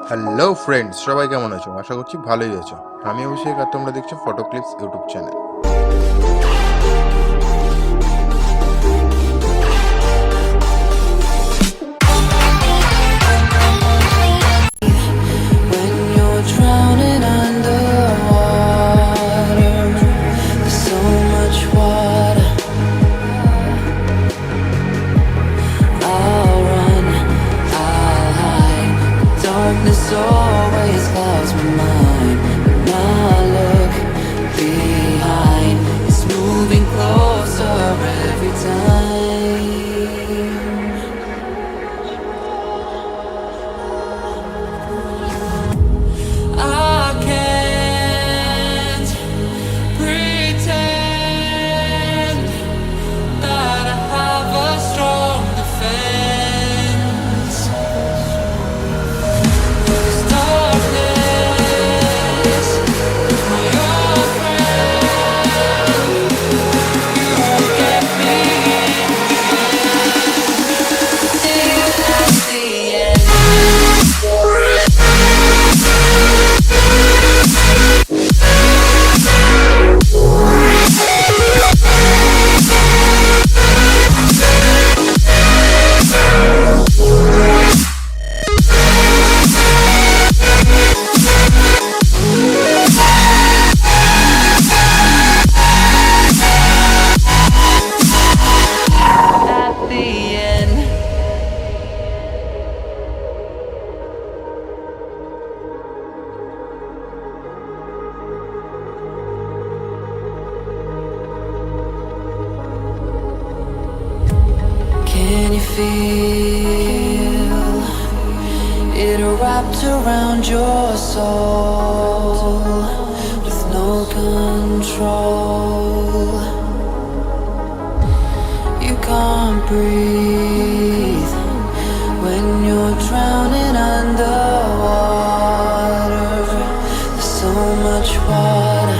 Hello friends, সবাই কেমন আছো? আশা করছি ভালোই আছো। আমি অভিষেক আর তোমরা দেখছো photo clips YouTube channel. Always clouds my mind. When I look behind, it's moving closer every time. I can't pretend that I have a strong defense. Can you feel it wrapped around your soul with no control? You can't breathe when you're drowning underwater. There's so much water.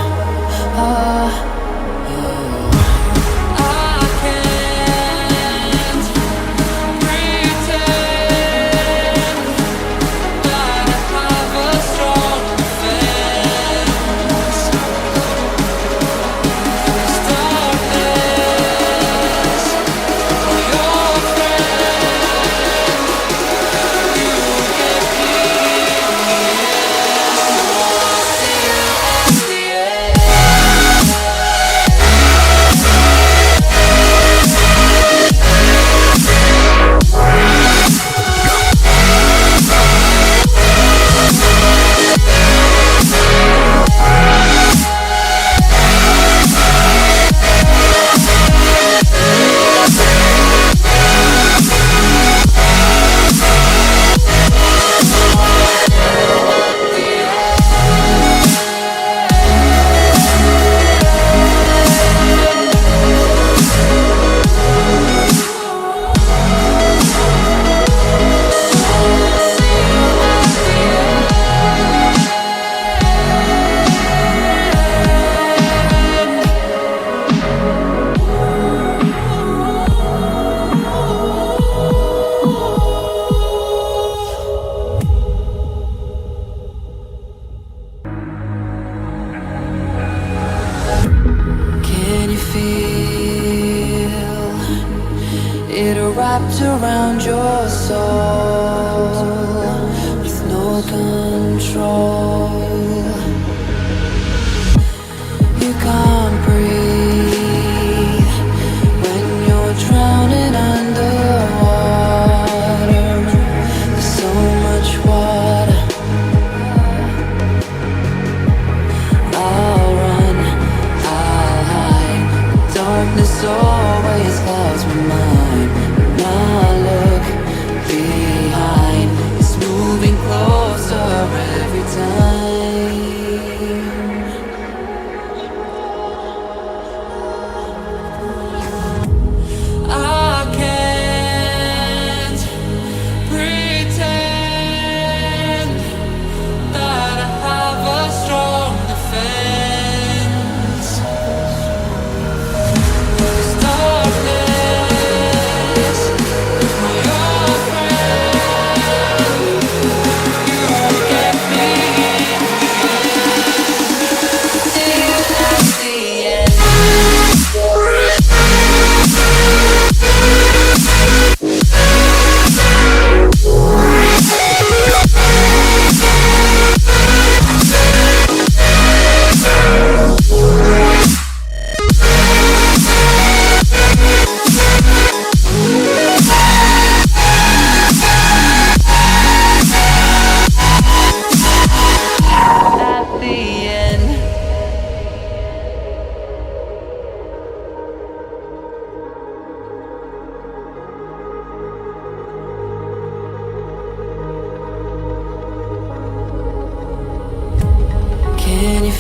Can you feel it wrapped around your soul with no control? You can't breathe when you're drowning underwater. There's so much water. I'll run, I'll hide. Darkness always clouds my mind. When I look behind, it's moving closer every time.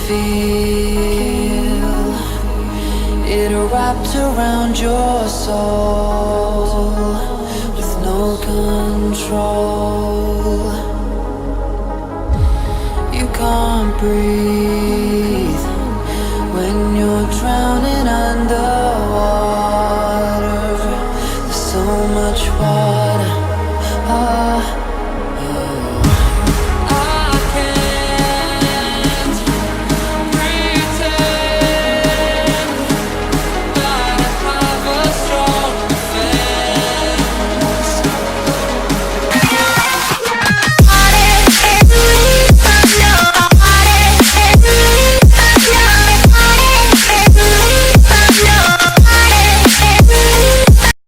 feel it wrapped around your soul with no control. You can't breathe when you're drowning